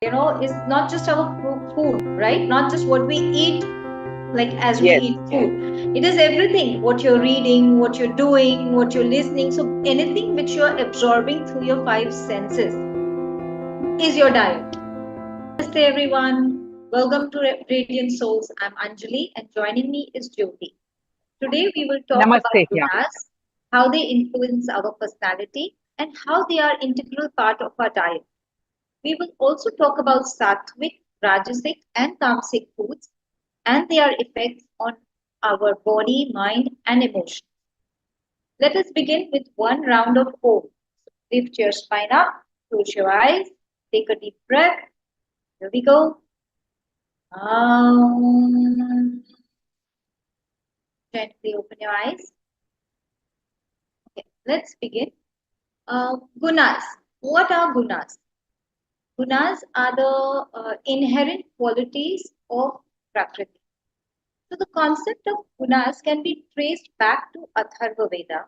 is not just our food, right? Not just what we eat, like as we Yes, eat food. It is everything, what you're reading, what you're doing, what you're listening. So anything which you're absorbing through your five senses is your diet. Namaste everyone. Welcome to Radiant Souls. I'm Anjali and joining me is Jyoti. Today we will talk about namaste. Yeah. gunas, how they influence our personality and how they are integral part of our diet. We will also talk about sattvic, rajasic and tamasic foods and their effects on our body, mind and emotion. Let us begin with one round of Om. Lift your spine up, close your eyes, take a deep breath. Here we go. Um, Gently open your eyes. Okay, let's begin. Gunas. What are gunas? Gunas are the inherent qualities of Prakriti. So the concept of gunas can be traced back to Atharva Veda.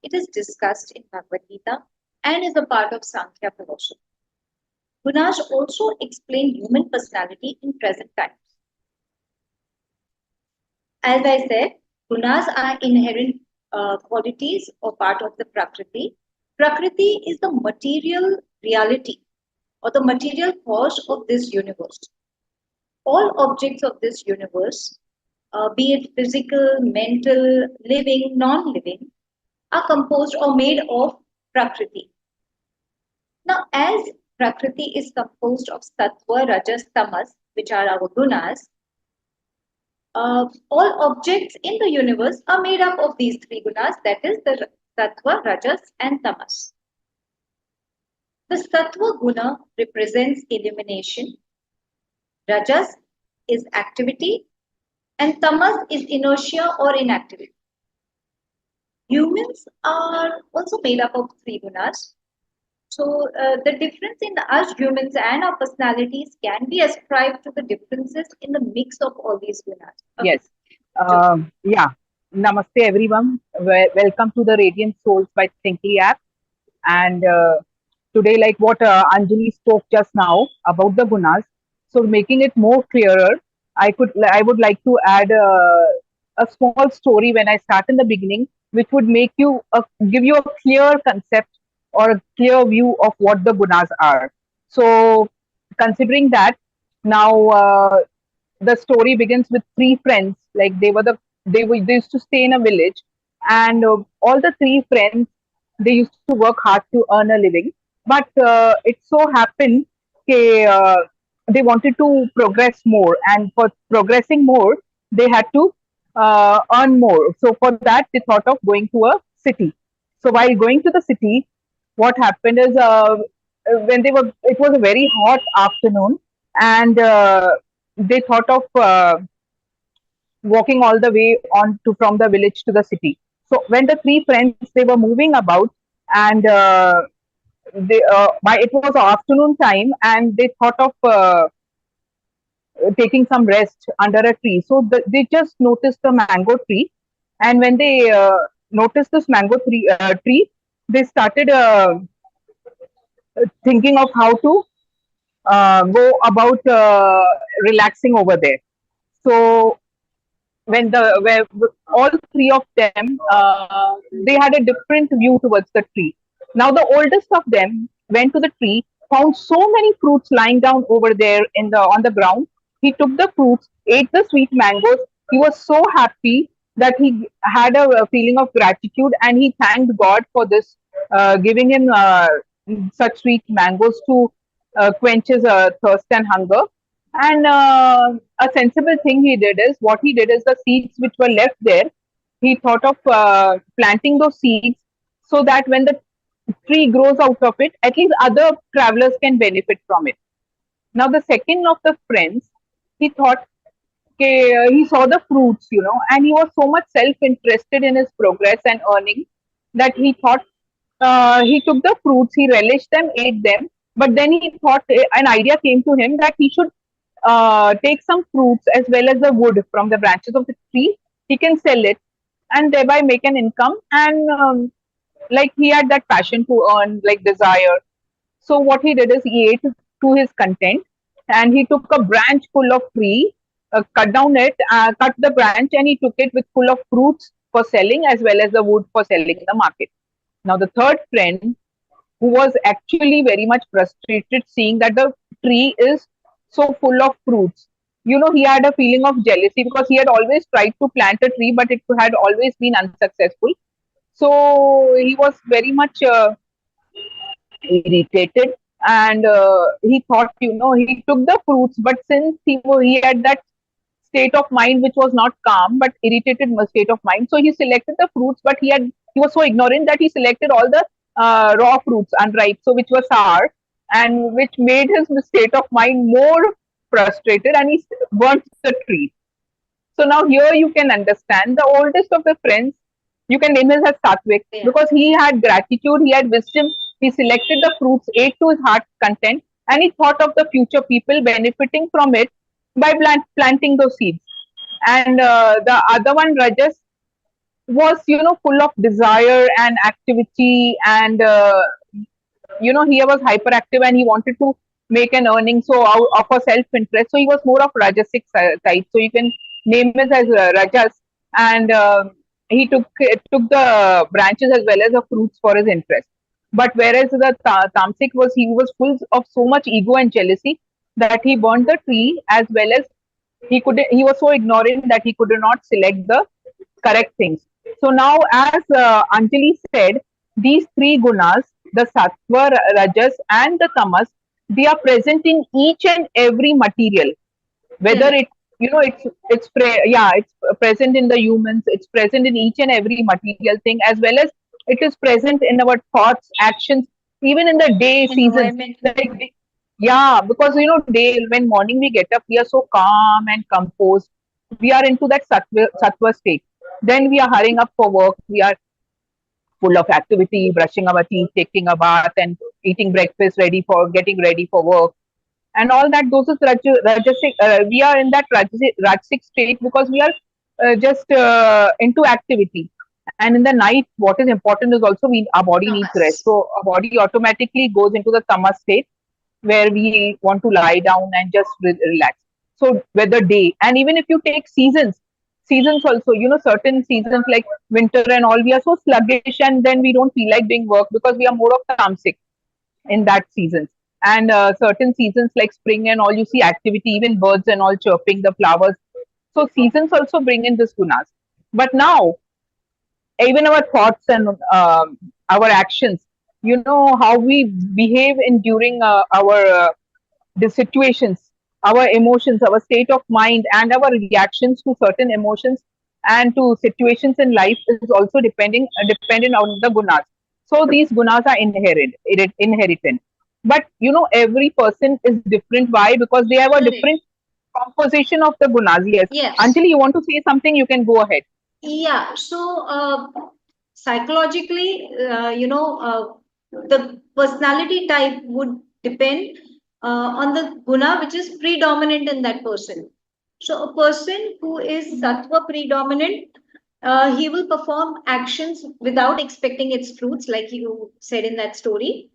It is discussed in Bhagavad Gita and is a part of Sankhya philosophy. Gunas also explain human personality in present times. As I said, gunas are inherent qualities or part of the Prakriti. Prakriti is the material reality or the material cause of this universe. All objects of this universe, be it physical, mental, living, non living, are composed or made of Prakriti. Now, as Prakriti is composed of Sattva, Rajas, Tamas, which are our gunas, all objects in the universe are made up of these three gunas, that is the Sattva, Rajas, and Tamas. The Sattva guna represents illumination, Rajas is activity, and Tamas is inertia or inactivity. Humans are also made up of three gunas. So, the difference in us humans and our personalities can be ascribed to the differences in the mix of all these gunas. Okay. Yes. Yeah. Namaste, everyone. Welcome to the Radiant Souls by Thinkly app. And today, like what Anjali spoke just now about the gunas, so making it more clearer, I would like to add a small story when I start in the beginning, which would make you give you a clear concept or a clear view of what the gunas are. So, considering that now. The story begins with three friends. Like they used to stay in a village, and all the three friends, they used to work hard to earn a living. But it so happened they wanted to progress more, and for progressing more, they had to earn more. So for that, they thought of going to a city. So while going to the city, what happened is when it was a very hot afternoon, and they thought of walking all the way on to from the village to the city. So when the three friends, they were moving about, and by it was afternoon time, and they thought of taking some rest under a tree. So they just noticed the mango tree, and when they noticed this mango tree, they started thinking of how to go about relaxing over there. So when all three of them, they had a different view towards the tree. Now the oldest of them went to the tree, found so many fruits lying down over there in the on the ground. He took the fruits, ate the sweet mangoes. He was so happy that he had a feeling of gratitude, and he thanked God for this, giving him such sweet mangoes to quench his thirst and hunger. And a sensible thing he did is, what he did is, the seeds which were left there, he thought of planting those seeds, so that when the tree grows out of it, at least other travelers can benefit from it. Now, the second of the friends, he thought, okay, he saw the fruits, and he was so much self interested in his progress and earning that he thought he took the fruits, he relished them, ate them, but then he thought an idea came to him that he should take some fruits as well as the wood from the branches of the tree. He can sell it and thereby make an income. And like he had that passion to earn, like desire. So what he did is he ate to his content, and he took a branch full of tree, cut the branch, and he took it with full of fruits for selling as well as the wood for selling in the market. Now the third friend, who was actually very much frustrated seeing that the tree is so full of fruits. He had a feeling of jealousy because he had always tried to plant a tree, but it had always been unsuccessful. So he was very much irritated, and he thought, he took the fruits, but since he had that state of mind which was not calm but irritated state of mind, so he selected the fruits, but he was so ignorant that he selected all the raw fruits unripe, so which was sour, and which made his state of mind more frustrated, and he burnt the tree. So now here you can understand the oldest of the friends. You can name him as Satvik Yeah. because he had gratitude, he had wisdom, he selected the fruits, ate to his heart's content, and he thought of the future people benefiting from it by planting those seeds. And the other one, Rajas, was full of desire and activity, and he was hyperactive and he wanted to make an earning, so out of a self interest, so he was more of Rajasic type, so you can name it as Rajas. And he took the branches as well as the fruits for his interest. But whereas the Tamasic was full of so much ego and jealousy that he burned the tree, as well as he was so ignorant that he could not select the correct things. So now, as Anjali said, these three gunas, the sattva, rajas, and the tamas, they are present in each and every material. Whether Correct. it's present in the humans, it's present in each and every material thing, as well as it is present in our thoughts, actions, even in the day seasons. Environment. Like, yeah, because day when morning we get up, we are so calm and composed. We are into that sattva state. Then we are hurrying up for work. We are full of activity, brushing our teeth, taking a bath, and eating breakfast, getting ready for work, and all that. Those is rajasic. We are in that rajasic state because we are just into activity. And in the night, what is important is also our body needs rest. Tamas. So our body automatically goes into the tamas state where we want to lie down and just relax. So whether day, and even if you take seasons also, certain seasons like winter and all, we are so sluggish, and then we don't feel like doing work because we are more of tamasic in that seasons. And certain seasons like spring and all, you see activity, even birds and all chirping, the flowers. So seasons also bring in this gunas. But now, even our thoughts and our actions, how we behave in during our the situations, our emotions, our state of mind, and our reactions to certain emotions and to situations in life is also dependent on the gunas. So these gunas are inherited. But every person is different. Why? Because they have a Correct. different composition of the gunas. Yes. Yes. Anjali, you want to say something? You can go ahead. Yeah. So, psychologically, the personality type would depend on the guna which is predominant in that person. So, a person who is sattva predominant, he will perform actions without expecting its fruits, like you said in that story,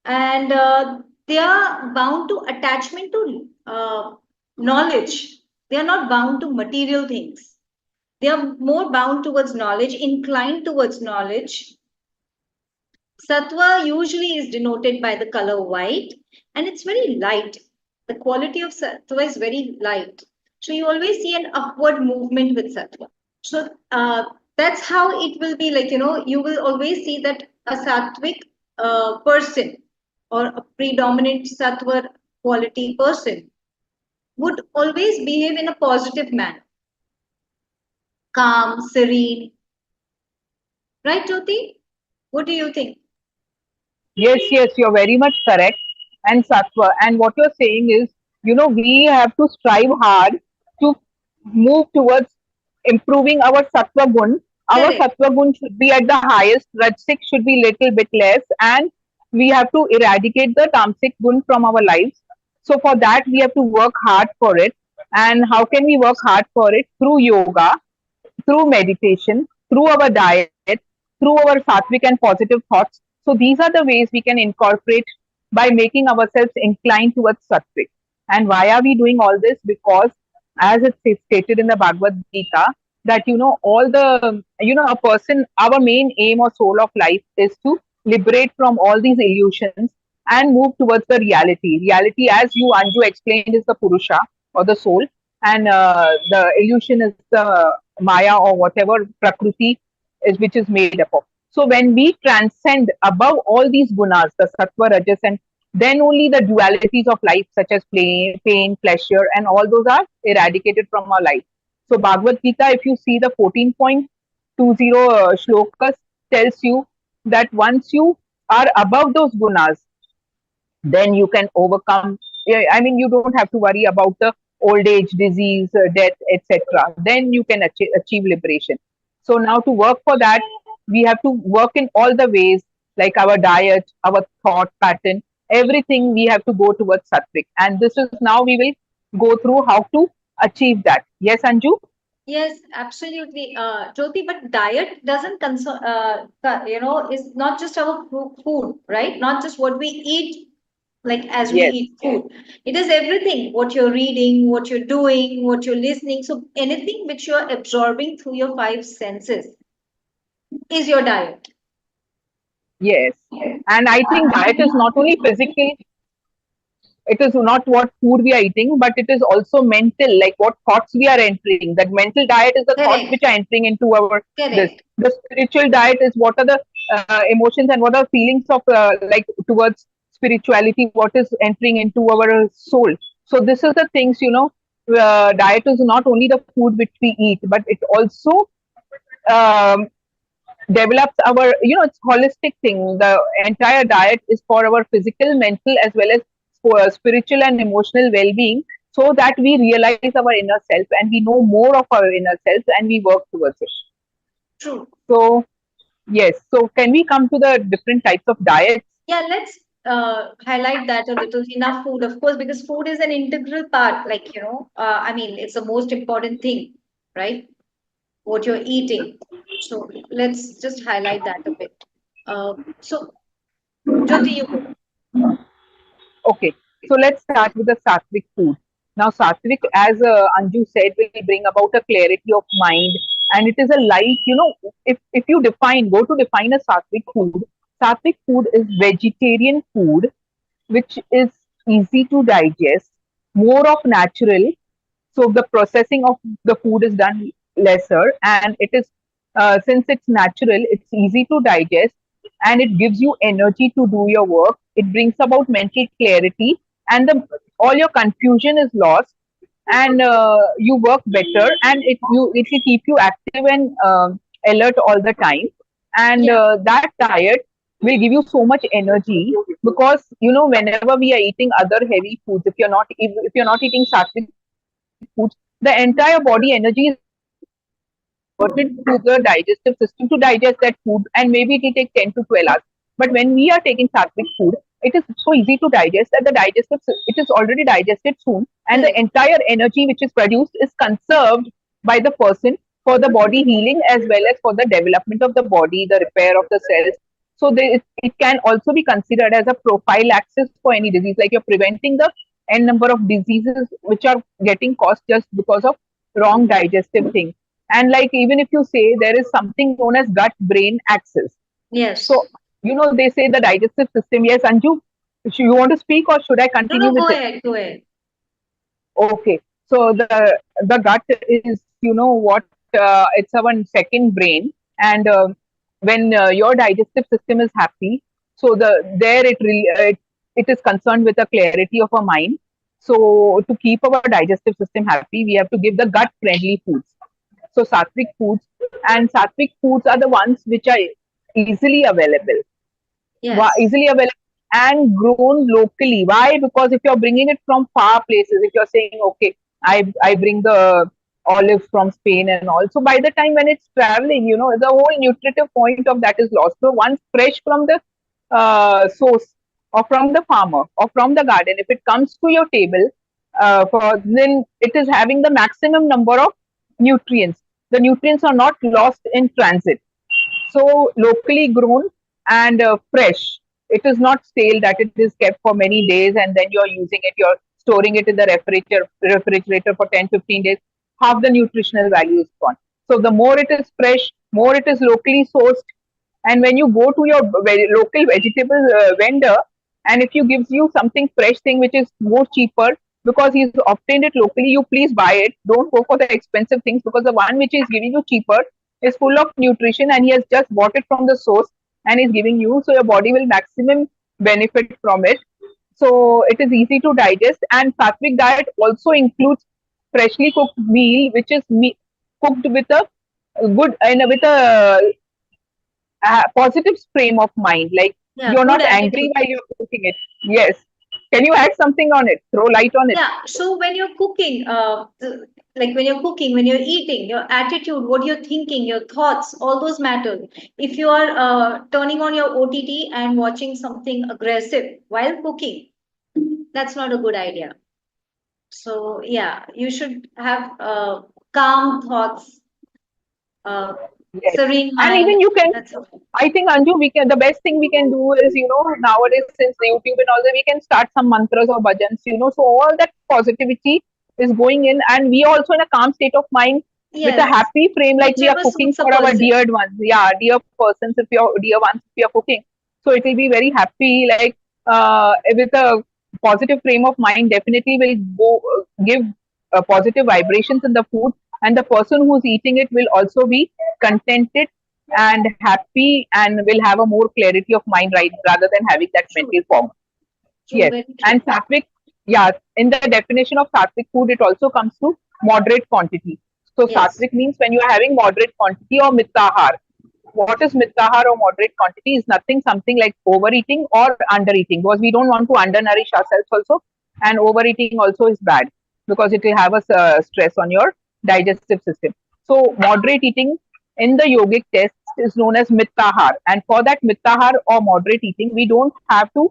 and they are bound to attachment to knowledge. They are not bound to material things. They are more bound towards knowledge, inclined towards knowledge. Sattva usually is denoted by the color white, and it's very light. The quality of sattva is very light. So you always see an upward movement with sattva. So that's how it will be like, you will always see that a sattvic person or a predominant sattva quality person would always behave in a positive manner, calm, serene. Right, Jyoti? What do you think? Yes, yes, you're very much correct. And sattva. And what you're saying is, we have to strive hard to move towards improving our sattva gun. Our Correct. sattva gun should be at the highest, rajasic should be little bit less, and we have to eradicate the tamasic gun from our lives. So for that, we have to work hard for it. And how can we work hard for it? Through yoga, through meditation, through our diet, through our sattvic and positive thoughts. So these are the ways we can incorporate by making ourselves inclined towards sattvic. And why are we doing all this? Because, as it's stated in the Bhagavad Gita, that all the a person, our main aim or soul of life is to liberate from all these illusions and move towards the reality. Reality, as you Anju explained, is the Purusha or the soul, and the illusion is the Maya or whatever Prakriti is, which is made up of. So when we transcend above all these gunas, the sattva, rajas, and then only the dualities of life, such as pain, pleasure, and all those are eradicated from our life. So Bhagavad Gita, if you see the 14.20 shlokas, tells you that once you are above those gunas, then you can overcome. I mean, you don't have to worry about the old age, disease, death, etc. Then you can achieve liberation. So now to work for that, we have to work in all the ways, like our diet, our thought pattern, everything. We have to go towards sattvic, and this is now we will go through how to achieve that. Yes, Anju. Yes, absolutely, Jyoti. But diet doesn't concern, is not just our food, right? Not just what we eat, like as we Yes. eat food. It is everything, what you're reading, what you're doing, what you're listening. So anything which you're absorbing through your five senses is your diet. Yes. And I think diet is not only physical, it is not what food we are eating, but it is also mental, like what thoughts we are entering. That mental diet is the thoughts which Correct, are entering into our this. correct. The spiritual diet is what are the emotions and what are feelings of like towards spirituality, what is entering into our soul. So this is the things, diet is not only the food which we eat, but it also um, develops our, it's holistic thing. The entire diet is for our physical, mental, as well as for spiritual and emotional well-being, so that we realize our inner self and we know more of our inner self and we work towards it. True. So yes, so can we come to the different types of diets? Yeah, let's highlight that a little. Enough food, of course, because food is an integral part. Like, I mean, it's the most important thing, right? What you're eating. So let's just highlight that a bit. So, Jyoti, you go. Okay, so let's start with the sattvic food. Now, sattvic, as Anju said, will bring about a clarity of mind, and it is a light. If you go to define a sattvic food. Sattvic food is vegetarian food, which is easy to digest, more of natural, so the processing of the food is done lesser, and it is since it's natural, it's easy to digest, and it gives you energy to do your work. It brings about mental clarity, and all your confusion is lost, and you work better, and it will keep you active and alert all the time. And Yeah, that diet will give you so much energy, because whenever we are eating other heavy foods, if you're not eating sattvic foods, the entire body energy is diverted to the digestive system to digest that food, and maybe it will take 10 to 12 hours. But when we are taking sattvic food, it is so easy to digest that it is already digested soon, and the correct. entire energy which is produced is conserved by the person for the body healing, as well as for the development of the body, the repair of the cells. So it can also be considered as a prophylaxis for any disease, like you're preventing the n number of diseases which are getting caused just because of wrong digestive thing. And like, even if you say, there is something known as gut brain axis. Yes. So they say the digestive system. Yes, Anju, you want to speak, or should I No, continue no, with go it? ahead, go ahead. Okay, so the gut is, what, it's our second brain. And when your digestive system is happy, so it is concerned with the clarity of our mind. So to keep our digestive system happy, we have to give the gut friendly foods. So sattvic foods, and sattvic foods are the ones which are easily available, Yes. easily available and grown locally. Why? Because if you're bringing it from far places, if you're saying, okay, I bring the olives from Spain and all, so by the time when it's traveling, the whole nutritive point of that is lost. So once fresh from the source, or from the farmer, or from the garden, if it comes to your table, then it is having the maximum number of nutrients. The nutrients are not lost in transit. So locally grown and fresh. It is not stale, that it is kept for many days and then you're using it, you're storing it in the refrigerator for 10-15 days. Half the nutritional value is gone. So the more it is fresh, more it is locally sourced. And when you go to your local vegetable vendor, and if you gives you something fresh thing which is more cheaper because he's obtained it locally, you please buy it. Don't go for the expensive things, because the one which is giving you cheaper is full of nutrition and he has just bought it from the source and is giving you, so your body will maximum benefit from it. So it is easy to digest. And sattvic diet also includes freshly cooked meal, which is cooked with a good and with a positive frame of mind. Like, Yeah, you're good not angry attitude. while you're cooking it. Yes. Can you add something on it? Throw light on it. Yeah, so when you're cooking, like when you're cooking, when you're eating, your attitude, what you're thinking, your thoughts, all those matter. If you are turning on your OTT and watching something aggressive while cooking, that's not a good idea. So yeah, you should have calm thoughts, uh, Yes. serene And mind. even you can, That's okay. I think, Anju, we can, the best thing we can do is, nowadays, since YouTube and all that, we can start some mantras or bhajans, so all that positivity is going in, and we also in a calm state of mind with a Yes, happy frame, like we are whichever cooking suits a for our person. dear ones. Yeah, dear persons, if you're dear ones, if you're cooking. So it will be very happy, like, with a positive frame of mind, definitely will go, give positive vibrations in the food, and the person who's eating it will also be contented and happy and will have a more clarity of mind, right, rather than having that True, mental fog. true, Yes. very true. And sattvic, yeah, in the definition of sattvic food, it also comes to moderate quantity. So Yes. sattvic means when you are having moderate quantity, or mittahar. What is mittahar or moderate quantity is nothing, something like overeating or undereating, because we don't want to undernourish ourselves also, and overeating also is bad because it will have a stress on your digestive system. So moderate eating in the yogic text is known as mittahar, and for that mittahar or moderate eating, we don't have to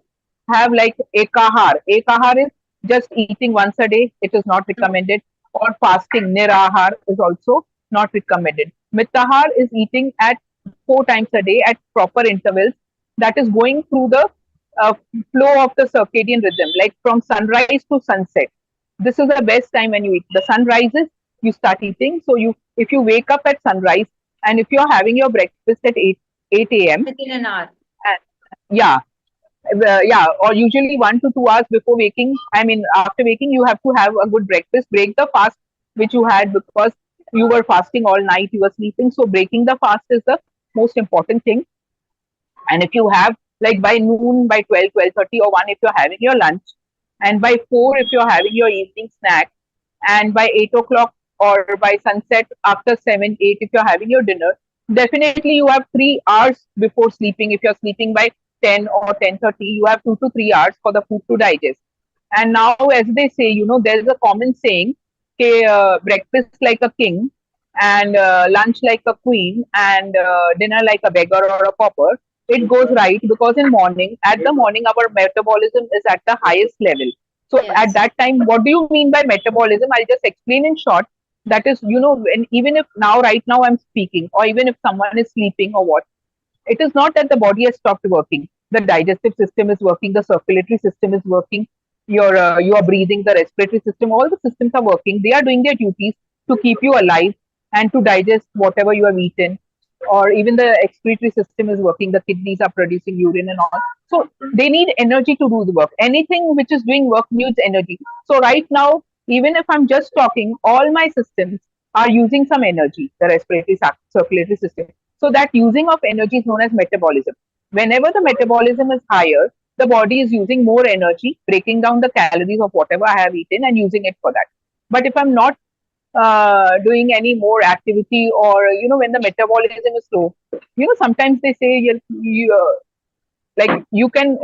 have like ekahar. Ekahar is just eating once a day. It is not No. recommended. Or fasting, nirahar, is also not recommended. Mittahar is eating at 4 times a day at proper intervals. That is going through the uh, flow of the circadian rhythm, like from sunrise to sunset. This is the best time when you eat. The sun rises, you start eating. So if you wake up at sunrise, and if you're having your breakfast at 8 a.m., Within an hour. yeah, yeah, or usually 1 to 2 hours before waking. I mean, after waking, you have to have a good breakfast. Break the fast which you had, because you were fasting all night, you were sleeping. So breaking the fast is the most important thing. And if you have, like, by noon, by 12, 12:30 or 1, if you're having your lunch, and by 4 if you're having your evening snack, and by 8 o'clock or by sunset after 7, 8 if you're having your dinner, definitely you have 3 hours before sleeping. If you're sleeping by 10 or 10:30, you have 2 to 3 hours for the food to digest. And now, as they say, there's a common saying, breakfast like a king, and lunch like a queen, and dinner like a beggar or a pauper. It goes right, because in morning, at the morning, our metabolism is at the highest level. So at Yes. that time, what do you mean by metabolism? I'll just explain in short. That is, when, even if now, right now, I'm speaking, or even if someone is sleeping or what, it is not that the body has stopped working. The digestive system is working, the circulatory system is working, you are breathing, the respiratory system, all the systems are working. They are doing their duties to keep you alive and to digest whatever you have eaten. Or even the excretory system is working, the kidneys are producing urine and all. So they need energy to do the work. Anything which is doing work needs energy. So right now, even if I'm just talking, all my systems are using some energy, the respiratory, circulatory system. So that using of energy is known as metabolism. Whenever the metabolism is higher, the body is using more energy, breaking down the calories of whatever I have eaten and using it for that. But if I'm not doing any more activity, or when the metabolism is slow, sometimes they say, like, you can,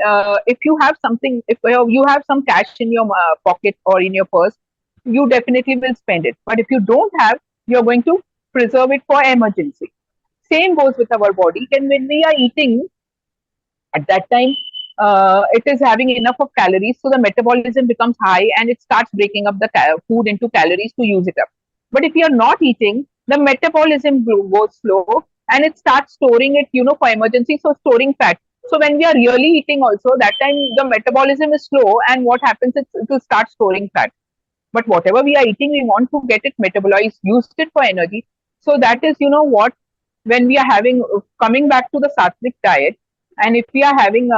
if you have something, if you have some cash in your pocket or in your purse, you definitely will spend it. But if you don't have, you're going to preserve it for emergency. Same goes with our body. And when we are eating, at that time, it is having enough of calories, so the metabolism becomes high and it starts breaking up the food into calories to use it up. But if you are not eating, the metabolism goes slow, and it starts storing it, for emergency, so storing fat. So when we are really eating also, that time the metabolism is slow, and what happens is it will start storing fat. But whatever we are eating, we want to get it metabolized, use it for energy. So that is, what, when we are having, coming back to the sattvic diet, and if we are having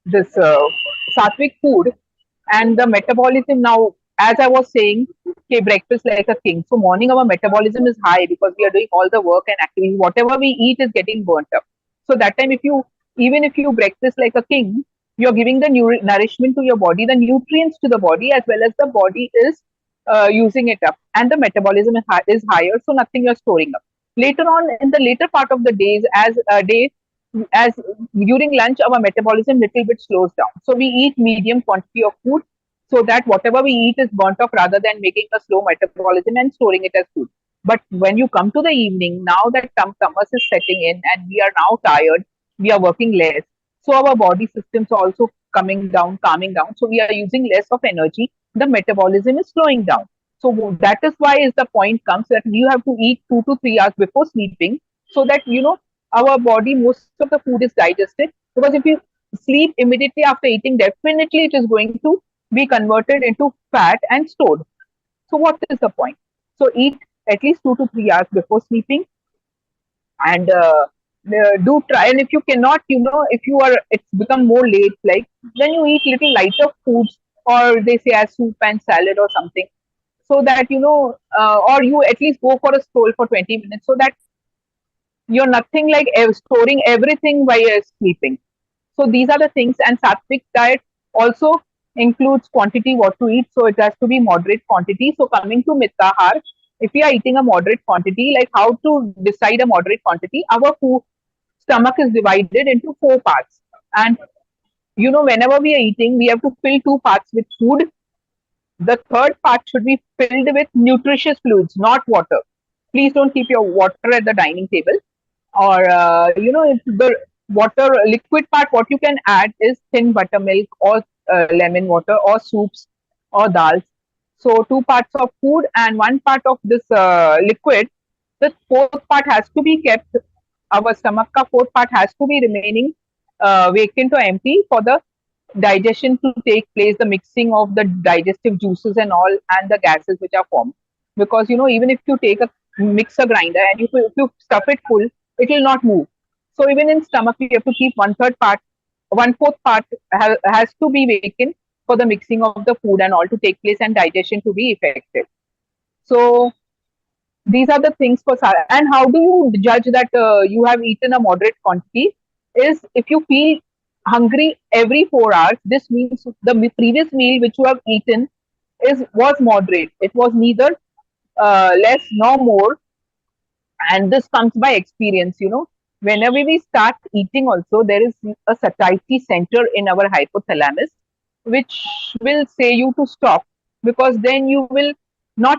this sattvic food, and the metabolism now, as I was saying, okay, breakfast like a king. So morning our metabolism is high because we are doing all the work and activities. Whatever we eat is getting burnt up. So that time, if you, even if you breakfast like a king, you're giving the nourishment to your body, the nutrients to the body, as well as the body is using it up, and the metabolism is higher, so nothing you're storing up. Later on, in the later part of the days, as during lunch, our metabolism little bit slows down. So we eat medium quantity of food, so that whatever we eat is burnt off rather than making a slow metabolism and storing it as food. But when you come to the evening, now that tamas is setting in and we are now tired, we are working less. So our body systems are also coming down, calming down. So we are using less of energy. The metabolism is slowing down. So that is why is the point comes that you have to eat 2 to 3 hours before sleeping, so that our body, most of the food is digested. Because if you sleep immediately after eating, definitely it is going to be converted into fat and stored. So what is the point? So eat at least 2 to 3 hours before sleeping, and do try. And if you cannot, if you are, it's become more late, like, then you eat little lighter foods, or they say as soup and salad or something, so that or you at least go for a stroll for 20 minutes, so that you're nothing like storing everything while you're sleeping. So these are the things. And sattvic diet also includes quantity what to eat, so it has to be moderate quantity. So coming to mitahar, if we are eating a moderate quantity, like how to decide a moderate quantity, our food stomach is divided into 4 parts, and whenever we are eating, we have to fill 2 parts with food. The third part should be filled with nutritious fluids, not water. Please don't keep your water at the dining table. Or, if the water liquid part, what you can add is thin buttermilk, or lemon water, or soups, or dals. So, 2 parts of food and 1 part of this liquid. The fourth part has to be kept, our stomach ka fourth part has to be remaining vacant or empty for the digestion to take place, the mixing of the digestive juices and all, and the gases which are formed. Because even if you take a mixer grinder and if you stuff it full, it will not move. So even in stomach, we have to keep 1/3 part, 1/4 part has to be vacant for the mixing of the food and all to take place and digestion to be effective. So these are the things for and how do you judge that you have eaten a moderate quantity? Is if you feel hungry every 4 hours, this means the previous meal which you have eaten was moderate. It was neither less nor more, and this comes by experience. Whenever we start eating also, there is a satiety center in our hypothalamus which will say you to stop, because then you will not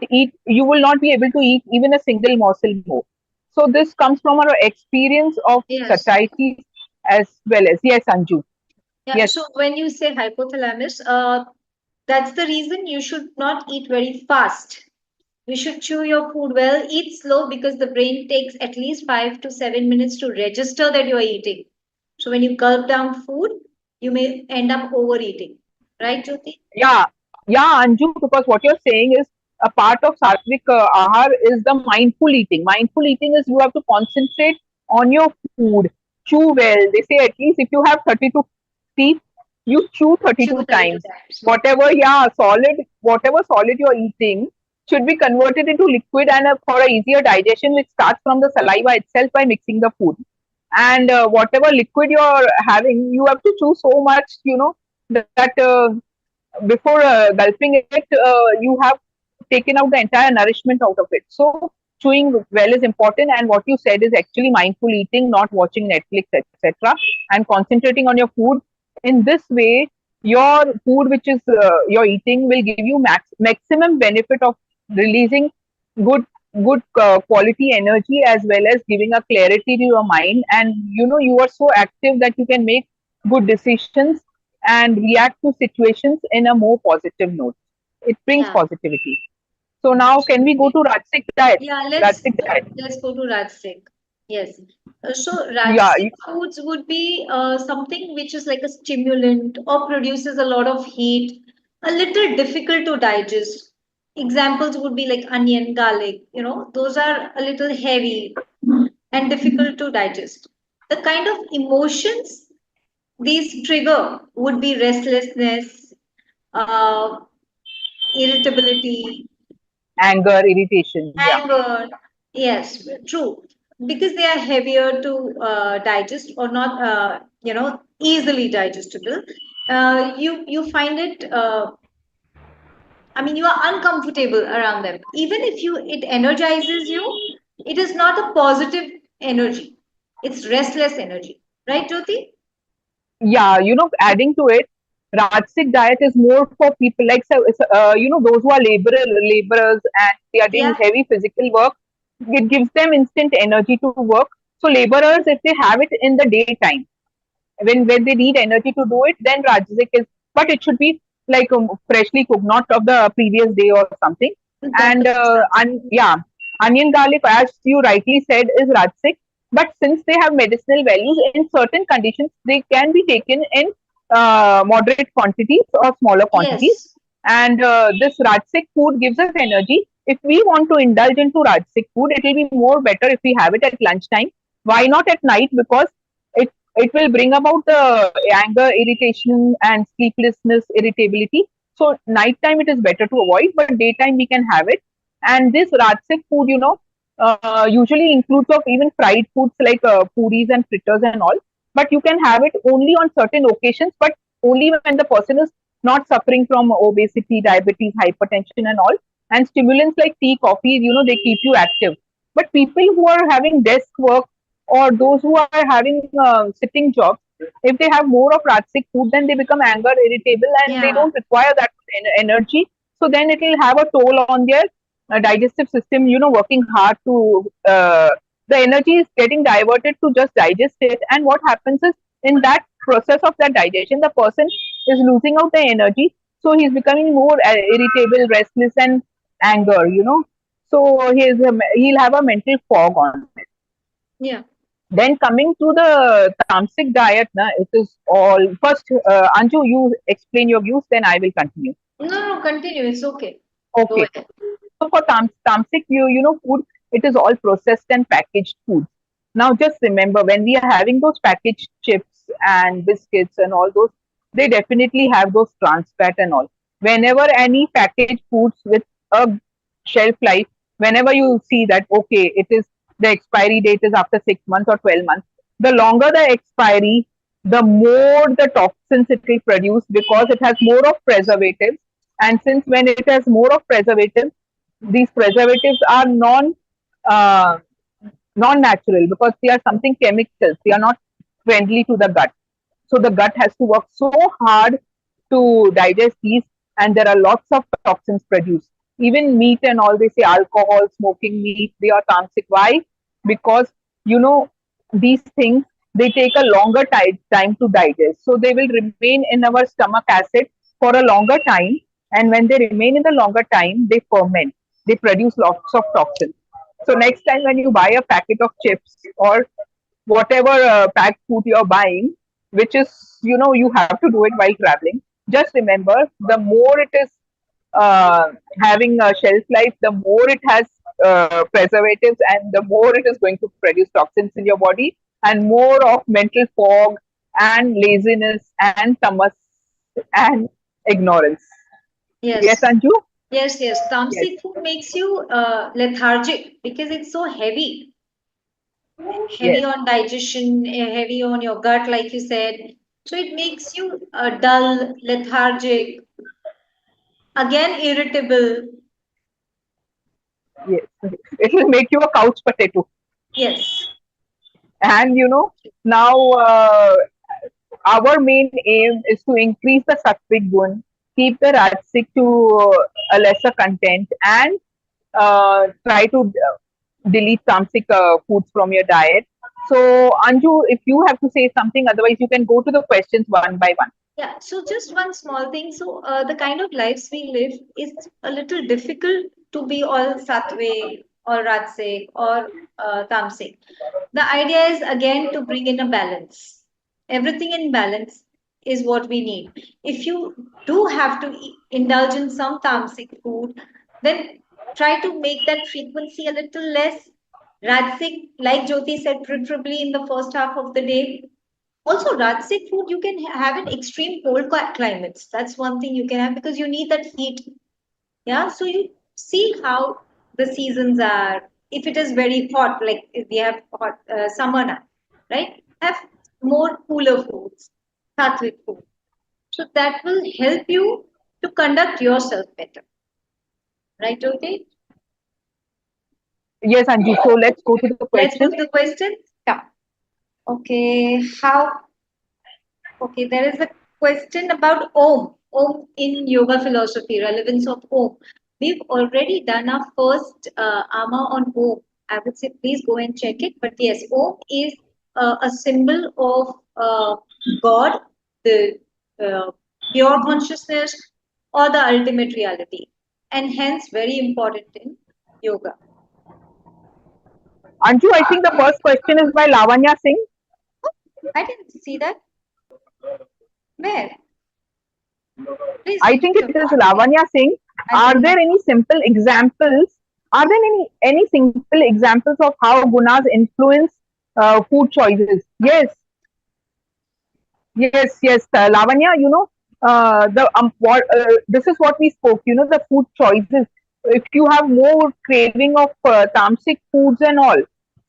be able to eat even a single morsel more. So this comes from our experience of Yes. satiety, as well as, yes, Anju. Yeah. Yes. So when you say hypothalamus, that's the reason you should not eat very fast. You should chew your food well, eat slow because the brain takes at least 5 to 7 minutes to register that you are eating. So when you gulp down food, you may end up overeating. Right, Jyoti? Yeah, yeah, Anju, because what you're saying is a part of sattvic ahar is the mindful eating. Mindful eating is you have to concentrate on your food, chew well. They say at least if you have 32 teeth, you chew Chew 32 32 times. times. Whatever solid you're eating should be converted into liquid, and for a easier digestion, which starts from the saliva itself by mixing the food. And whatever liquid you're having, you have to chew so much, that before gulping it, you have taken out the entire nourishment out of it. So chewing well is important, and what you said is actually mindful eating, not watching Netflix, etc., and concentrating on your food. In this way, your food, which is you're eating, will give you maximum benefit of releasing good quality energy, as well as giving a clarity to your mind. And you are so active that you can make good decisions and react to situations in a more positive note. It brings Yeah, positivity. So now, can we go absolutely. to Rajasic diet? Yeah, Rajasic diet. let's go to Rajasic. Yes. So Yeah, Rajasic foods would be something which is like a stimulant or produces a lot of heat, a little difficult to digest. Examples would be like onion, garlic, those are a little heavy and difficult to digest. The kind of emotions these trigger would be restlessness, uh, irritability, anger, irritation. Yeah. anger. Yes, true. Because they are heavier to digest or not, easily digestible. You find it. I mean, you are uncomfortable around them. Even if it energizes you, it is not a positive energy. It's restless energy, right, Jyoti? Yeah, adding to it, Rajasic diet is more for people like, so, those who are laborers and they are doing Yeah. heavy physical work. It gives them instant energy to work. So laborers, if they have it in the daytime, when they need energy to do it, then Rajasic is, but it should be like freshly cooked, not of the previous day or something. That And doesn't sound. yeah, onion garlic, as you rightly said, is Rajasic. But since they have medicinal values, in certain conditions, they can be taken in moderate quantities or smaller quantities. Yes. And this Rajasic food gives us energy. If we want to indulge into Rajasic food, it will be more better if we have it at lunchtime. Why not at night? Because it will bring about the anger, irritation, and sleeplessness, irritability. So nighttime it is better to avoid, but daytime we can have it. And this Rajasic food, usually includes of even fried foods like puris and fritters and all. But you can have it only on certain occasions, but only when the person is not suffering from obesity, diabetes, hypertension, and all. And stimulants like tea, coffee, they keep you active. But people who are having desk work or those who are having sitting jobs, if they have more of Rajasic food, then they become anger, irritable, and they Yeah. don't require that energy. So then it will have a toll on their digestive system, working hard to, the energy is getting diverted to just digest it. And what happens is, in that process of that digestion, the person is losing out the energy. So he's becoming more irritable, restless, and anger, So he'll have a mental fog on it. Yeah. Then coming to the Tamasic diet, it is all first. Anju, you explain your views, then I will continue. No, no, continue. It's okay. Go Okay. ahead. So for Tamasic, food, it is all processed and packaged food. Now, just remember when we are having those packaged chips and biscuits and all those, they definitely have those trans fat and all. Whenever any packaged foods with a shelf life, whenever you see that, okay, it is the expiry date is after 6 months or 12 months, the longer the expiry, the more the toxins it will produce because it has more of preservatives. And since when it has more of preservatives, these preservatives are uh, non-natural because they are something chemicals. They are not friendly to the gut. So the gut has to work so hard to digest these, and there are lots of toxins produced. Even meat and all, they say alcohol, smoking meat, they are toxic. Why? Because these things, they take a longer time to digest. So they will remain in our stomach acid for a longer time, and when they remain in the longer time, they ferment. They produce lots of toxins. So next time when you buy a packet of chips or whatever packed food you're buying, which is, you have to do it while traveling. Just remember, the more it is having a shelf life, the more it has preservatives, and the more it is going to produce toxins in your body, and more of mental fog and laziness and tamas and ignorance. Yes, Yes. Anju? Yes, yes. Yes, Tamasic food makes you lethargic because it's so heavy, heavy yes, on digestion, heavy on your gut, like you said. So it makes you dull, lethargic, again irritable. yes. It will make you a couch potato. Yes, And now our main aim is to increase the sattvic gun, keep the rajasic to a lesser content, and try to delete tamasic foods from your diet. So, Anju, if you have to say something, otherwise you can go to the questions one by one. yeah. So just one small thing. So the kind of lives we live is a little difficult to be all sattvic or rajasic or tamasic. The idea is again to bring in a balance. Everything in balance is what we need. If you do have to indulge in some tamasic food, then try to make that frequency a little less. Rajasic, like Jyoti said, preferably in the first half of the day. Also, Rajasic food you can have in extreme cold climates. That's one thing you can have because you need that heat. Yeah, so you see how the seasons are. If it is very hot, like if we have hot summer now, right? Have more cooler foods, sattvic food. So that will help you to conduct yourself better, right, Jyoti? Yes, Anji. So let's go to the Let's question. go to the question. Yeah. Okay. How Okay, there is a question about Om. Om in yoga philosophy, relevance of Om. We've already done our first Ama on Om. I would say please go and check it. But yes, Om is a symbol of God, the uh, pure consciousness, or the ultimate reality, and hence very important in yoga. Anju, I think the first question is by Lavanya Singh. I didn't see that. Where? Please I read think it it out. is Lavanya Singh. I Are didn't. there any simple examples? Are there any simple examples of how gunas influence food choices? Yes, yes, yes. Lavanya, the what this is what we spoke. The food choices. If you have more craving of tamasic foods and all,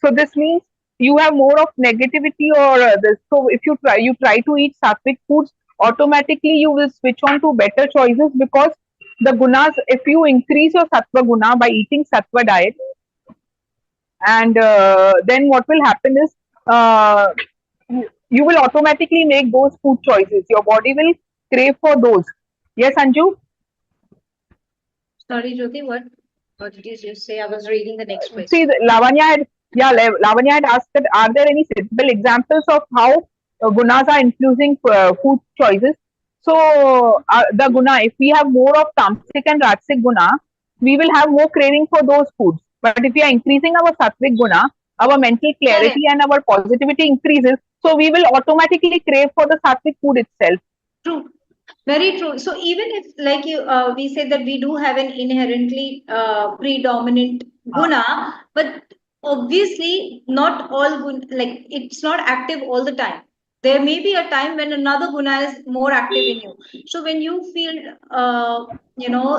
so this means you have more of negativity or this. So if you try to eat sattvic foods, automatically you will switch on to better choices because the gunas. If you increase your sattva guna by eating sattva diet, and then what will happen is uh, you will automatically make those food choices. Your body will crave for those. Yes, Anju. Sorry, Jyoti, what did you just say? I was reading the next See, question. Lavanya had Lavanya had asked that are there any simple examples of how gunas are influencing food choices? So the guna, if we have more of tamasic and rajasic guna, we will have more craving for those foods. But if we are increasing our sattvic guna, our mental Correct. clarity and our positivity increases. So we will automatically crave for the sattvic food itself. True. Very true. So even if, like you, we said that we do have an inherently predominant guna, but obviously not all guna, like it's not active all the time. There may be a time when another guna is more active in you. So when you feel,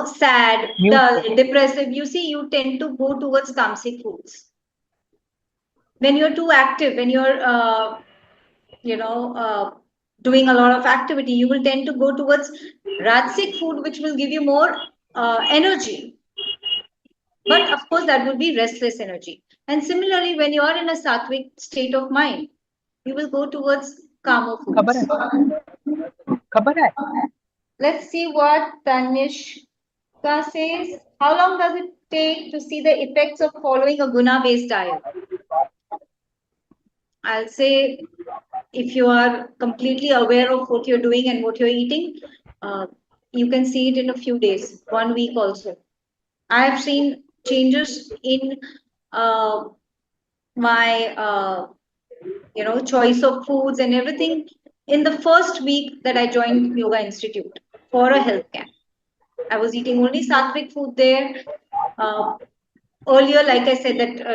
sad, Mute. dull, depressive, you see, you tend to go towards tamasic foods. When you're too active, when you're you know uh, doing a lot of activity, you will tend to go towards rajasic food, which will give you more energy, but of course that will be restless energy. And similarly, when you are in a sattvic state of mind, you will go towards calmer खबर foods. है खबर है Let's see what Tanishka says. How long does it take to see the effects of following a guna based diet? I'll say, if you are completely aware of what you're doing and what you're eating, uh, you can see it in a few days, 1 week also. I have seen changes in uh, my choice of foods and everything in the first week that I joined Yoga Institute for a health camp. I was eating only sattvic food there. Uh, Earlier, like I said, that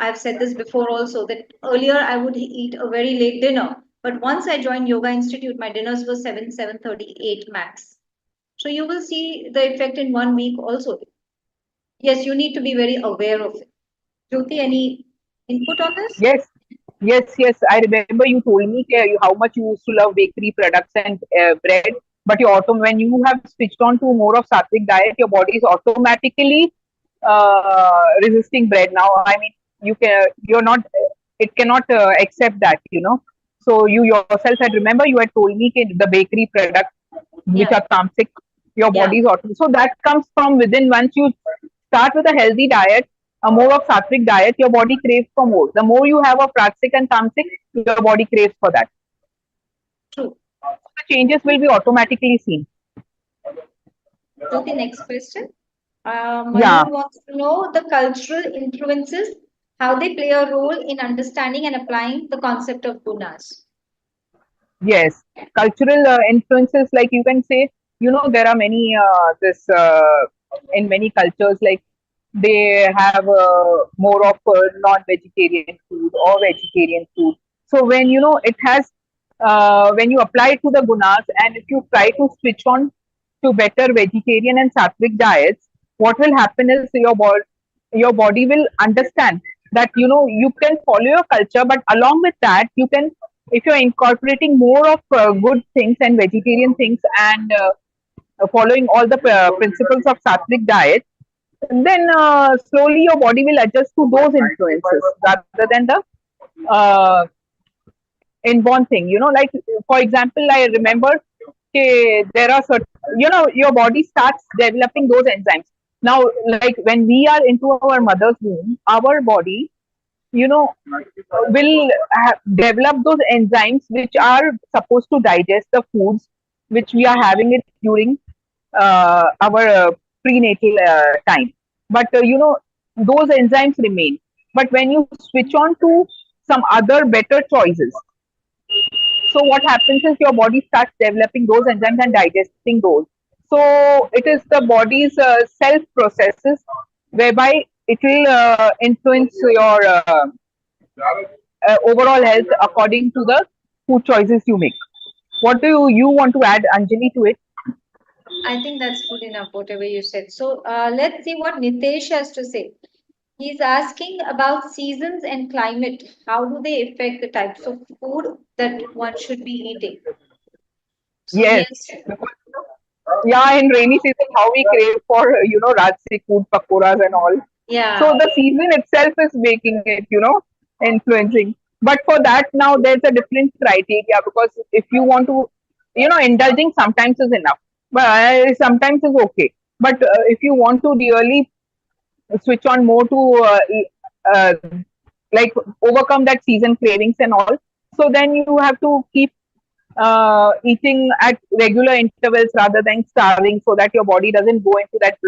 I've said this before also, that earlier I would eat a very late dinner, but once I joined Yoga Institute, my dinners were 7:38 max. So you will see the effect in 1 week also. Yes, you need to be very aware of it. Jyoti, any input on this? Yes, yes, yes. I remember you told me how much you used to love bakery products and bread. But when you have switched on to more of sattvic diet, your body is automatically resisting bread. Now, I mean, you're not, it cannot accept that, So you yourself had remember you had told me the bakery products which Yeah, are tamasic, your yeah, body is auto. So that comes from within. Once you start with a healthy diet, a more of sattvic diet, your body craves for more. The more you have of rajasic and tamasic, your body craves for that. true. The changes will be automatically seen. Jyoti, next question. Yeah. Mayur wants to know the cultural influences. how they play a role in understanding and applying the concept of gunas. Yes, cultural influences, like you can say, there are many this in many cultures, like they have more of non-vegetarian food or vegetarian food. So when it has when you apply it to the gunas, and if you try to switch on to better vegetarian and sattvic diets, what will happen is your body will understand that you can follow your culture, but along with that you can, if you're incorporating more of good things and vegetarian things, and following all the principles of sattvic diet, then slowly your body will adjust to those influences rather than the uh, inborn thing. Like for example, I remember, okay, there are certain, your body starts developing those enzymes. Now, like when we are into our mother's womb, our body, will develop those enzymes which are supposed to digest the foods which we are having it during our prenatal time. But those enzymes remain. But when you switch on to some other better choices, so what happens is your body starts developing those enzymes and digesting those. So it is the body's self processes whereby it will influence your overall health according to the food choices you make. What do you want to add, Anjali, to it? I think that's good enough, whatever you said. So let's see what Nitesh has to say. He's asking about seasons and climate. How do they affect the types of food that one should be eating? So, Yes, yes, because yeah, in rainy season, how we crave for Rajasic food, pakoras and all. So yeah, the season itself is making it, influencing. But for that now, there's a different criteria, because if you want to, indulging sometimes is enough, but sometimes is okay. But if you want to really switch on more to uh, like overcome that season cravings and all, so then you have to keep eating at regular intervals rather than starving, so that your body doesn't go into that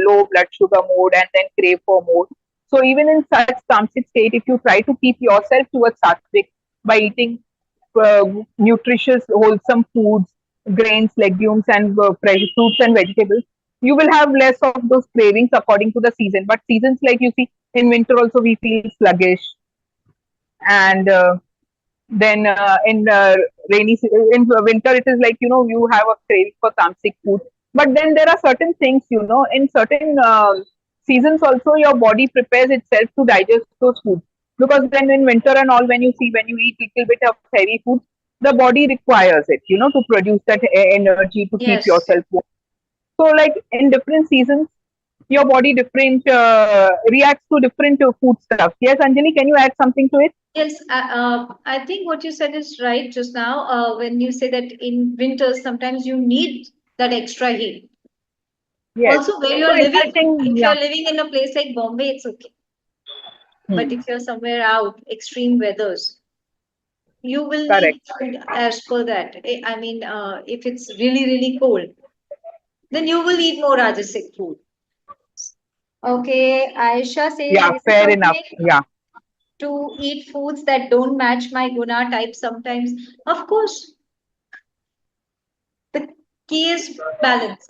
low blood sugar mode and then crave for more. So even in such tamasic state, if you try to keep yourself towards sattvic by eating nutritious, wholesome foods, grains, legumes, and fresh fruits and vegetables, you will have less of those cravings according to the season. But seasons, like you see, in winter also we feel sluggish, and then in winter, it is like you have a craving for tamasic food. But then there are certain things, in certain seasons also your body prepares itself to digest those foods. Because then in winter and all, when you eat little bit of heavy food, the body requires it, to produce that energy to keep yes, yourself warm. So like in different seasons, your body different reacts to different food stuff. Yes, Anjali, can you add something to it? yes. I think what you said is right just now. When you say that in winters, sometimes you need that extra heat. Yes. Also, where So you're living, indulging, if yeah. you're living in a place like Bombay, it's okay. But Hmm. if you're somewhere out, extreme weathers, you will need Correct. food as per that. I mean, if it's really, really cold, then you will eat more Rajasic food. Okay, Aisha says, Yeah, is it fair enough. okay Yeah. to eat foods that don't match my guna type sometimes? Of course, the key is balance.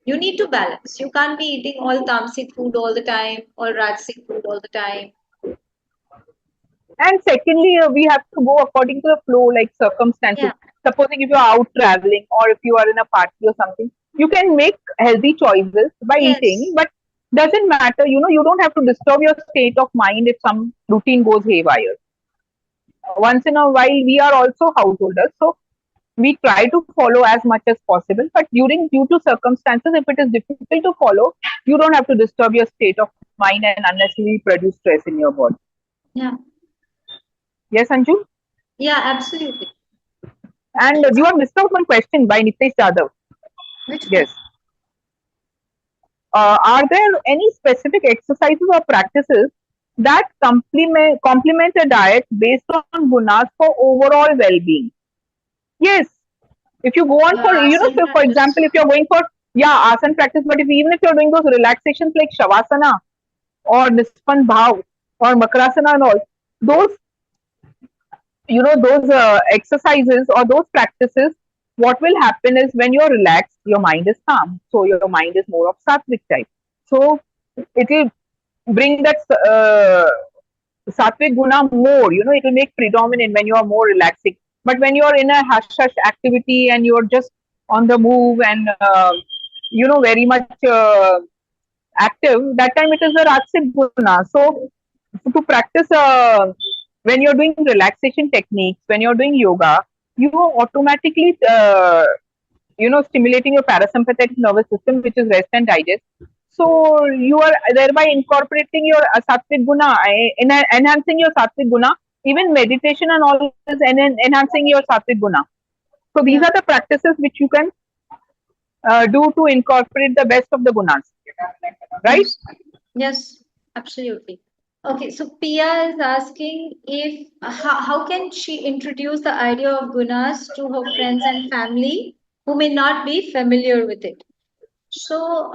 You need to balance. You can't be eating all tamasic food all the time, all Rajasic food all the time. And secondly, we have to go according to the flow, like circumstances. Yeah. Supposing if you are out traveling, or if you are in a party or something, you can make healthy choices by eating, Yes. but doesn't matter, you don't have to disturb your state of mind if some routine goes haywire. Once in a while, we are also householders, so we try to follow as much as possible. But due to circumstances, if it is difficult to follow, you don't have to disturb your state of mind and unnecessarily produce stress in your body. Yeah. Yes, Anju? Yeah, absolutely. And you have missed out one question by Nitesh Jadhav. Which one? Yes. Are there any specific exercises or practices that complement a diet based on gunas for overall well-being? Yes. If you go on for, Asana so for example, practice. if you're going for, yeah, asana practice, but even if you're doing those relaxations like shavasana or Nispan Bhav or Makrasana and all, those, those exercises or those practices, what will happen is when you're relaxed, your mind is calm. So your mind is more of sattvic type. So it will bring that sattvic guna more, it will make predominant when you are more relaxing. But when you are in a hush hush activity and you're just on the move and, very much active, that time it is the Rajasic Guna. So to practice, when you're doing relaxation techniques, when you're doing yoga, you are automatically, stimulating your parasympathetic nervous system, which is rest and digest. So you are thereby incorporating your sattvic guna, enhancing your sattvic guna. Even meditation and all is enhancing your sattvic guna. So these are Yeah. the practices which you can do to incorporate the best of the gunas, right? Yes. Yes. Absolutely. Okay, so Pia is asking if how can she introduce the idea of gunas to her friends and family who may not be familiar with it. So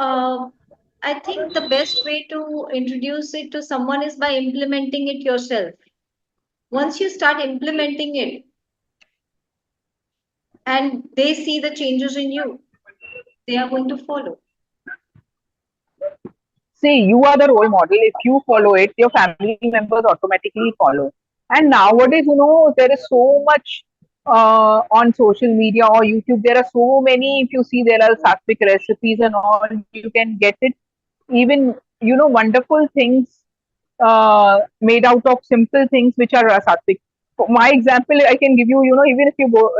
I think the best way to introduce it to someone is by implementing it yourself. Once you start implementing it and they see the changes in you, they are going to follow. See, you are the role model. If you follow it, your family members automatically follow. And nowadays, there is so much on social media or YouTube. There are so many. If you see, there are sattvic recipes and all. You can get it. Even wonderful things made out of simple things which are sattvic. For my example, I can give you. Even if you go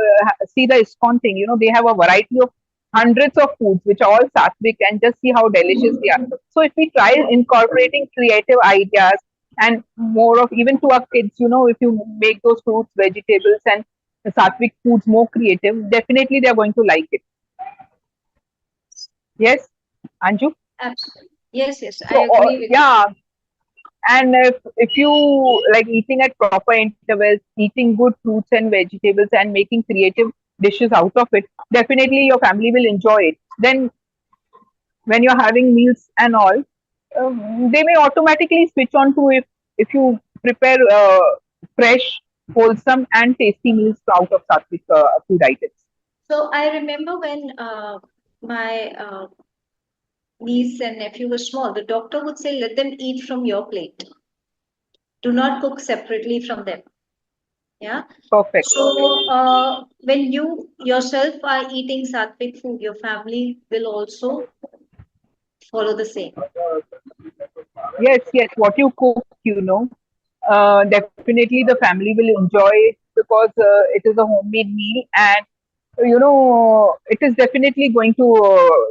see the ISKCON thing, they have a variety of hundreds of foods which are all sattvic, and just see how delicious they are. So if we try incorporating creative ideas and more of, even to our kids, if you make those fruits, vegetables, and sattvic foods more creative, definitely they are going to like it. Yes, Anju. Absolutely. Yes, yes, I So agree with you. yeah, and if you like eating at proper intervals, eating good fruits and vegetables, and making creative dishes out of it, definitely your family will enjoy it. Then when you're having meals and all, they may automatically switch on to, if you prepare fresh, wholesome, and tasty meals out of sattvic food items. So I remember when my niece and nephew were small, the doctor would say, let them eat from your plate. Do not cook separately from them. Yeah. Perfect. So when you yourself are eating sattvic food, your family will also follow the same. Yes, yes. What you cook, definitely the family will enjoy it, because it is a homemade meal, and it is definitely going to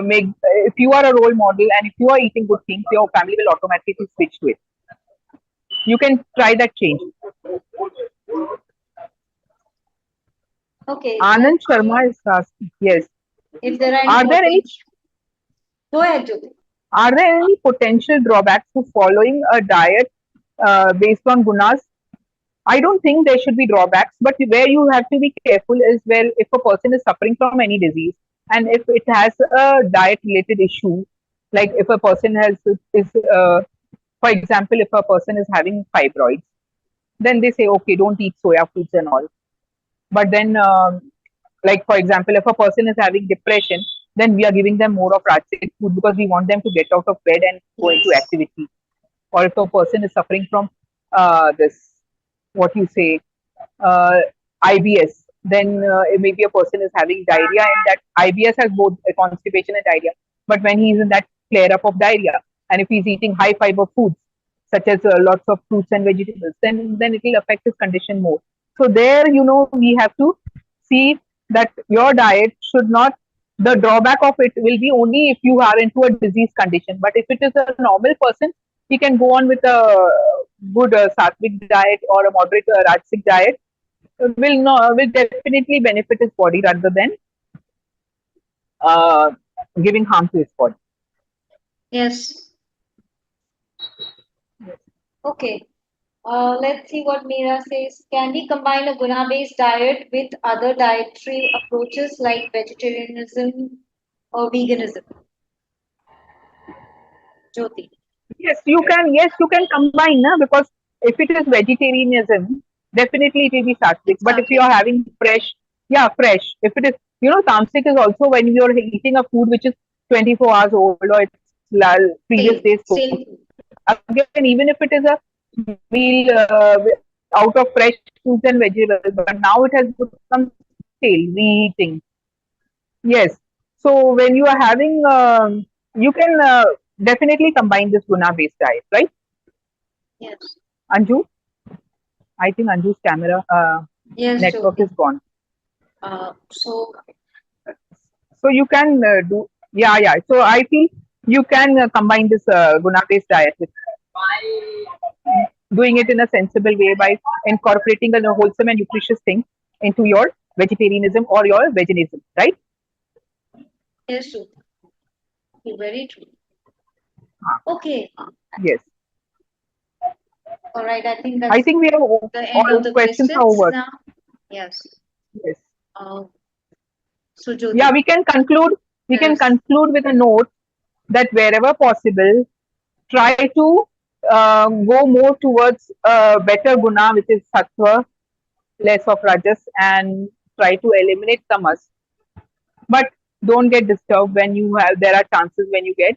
make. If you are a role model and if you are eating good things, your family will automatically switch to it. You can try that change. Okay, Anand let's see Sharma is asking, yes. if there are any Are there any potential. Go ahead, Jyoti. are there any potential drawbacks to following a diet based on gunas? I don't think there should be drawbacks, but where you have to be careful is where, if a person is suffering from any disease, and if it has a diet related issue, like if a person is, for example, if a person is having fibroids, then they say, okay, don't eat soya foods and all. But then, like for example, if a person is having depression, then we are giving them more of Rajasic food because we want them to get out of bed and go into Yes. activity. Or if a person is suffering from this, what you say, uh, IBS, then maybe a person is having diarrhea, and that IBS has both constipation and diarrhea. But when he is in that flare up of diarrhea, and if he's eating high fiber foods such as lots of fruits and vegetables, then it will affect his condition more. So there, we have to see that your diet should not. The drawback of it will be only if you are into a disease condition. But if it is a normal person, he can go on with a good sattvic diet or a moderate rajasic diet, will definitely benefit his body rather than uh, giving harm to his body. Yes. Okay. Let's see what Meera says. Can we combine a guna-based diet with other dietary approaches like vegetarianism or veganism? Jyoti. Yes, you can. Yes, you can combine, na? Because if it is vegetarianism, definitely it will be sattvic. It's But if you sattvic. are having fresh, yeah, fresh. If it is, tamasic is also when you are eating a food which is 24 hours old or it's previous day's Same, food. same food. Again, even if it is a meal out of fresh fruits and vegetables, but now it has become stale, reheating. Yes. So when you are having, you can definitely combine this guna-based diet, right? Yes. Anju, I think Anju's camera Yes, network is Jyoti. gone. So So you can do, yeah, yeah. So I feel you can combine this guna-based diet with doing it in a sensible way by incorporating a wholesome and nutritious thing into your vegetarianism or your veganism, right? yes, Jyoti. Very true. Okay. Yes. All right. I think I that's think we have the end of all the questions are questions over. now. Yes. Yes. Uh, so Yeah, Jyoti. we can conclude. We can Yes. conclude with a note that wherever possible, try to go more towards better guna, which is sattva, less of rajas, and try to eliminate tamas. But don't get disturbed when you have. There are chances when you get,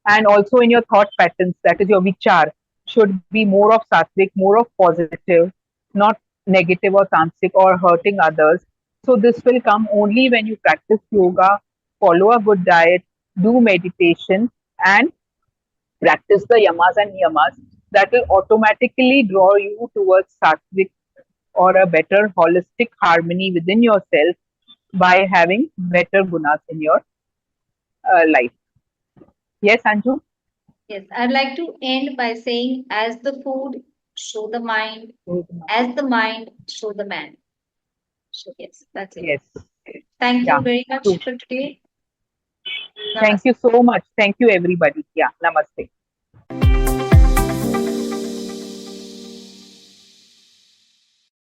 and also in your thought patterns, that is your vichar, should be more of sattvic, more of positive, not negative or tamasic or hurting others. So this will come only when you practice yoga, follow a good diet, do meditation, and practice the yamas and niyamas. That will automatically draw you towards sattvic or a better holistic harmony within yourself by having better gunas in your life. Yes, Anju? Yes. I'd like to end by saying, as the food, show the mind. As the mind, show the man. So yes, that's it. Yes. Thank Yeah. you very True. much for today. Thank you Namaste. so much. Thank you, everybody. Yeah. Namaste.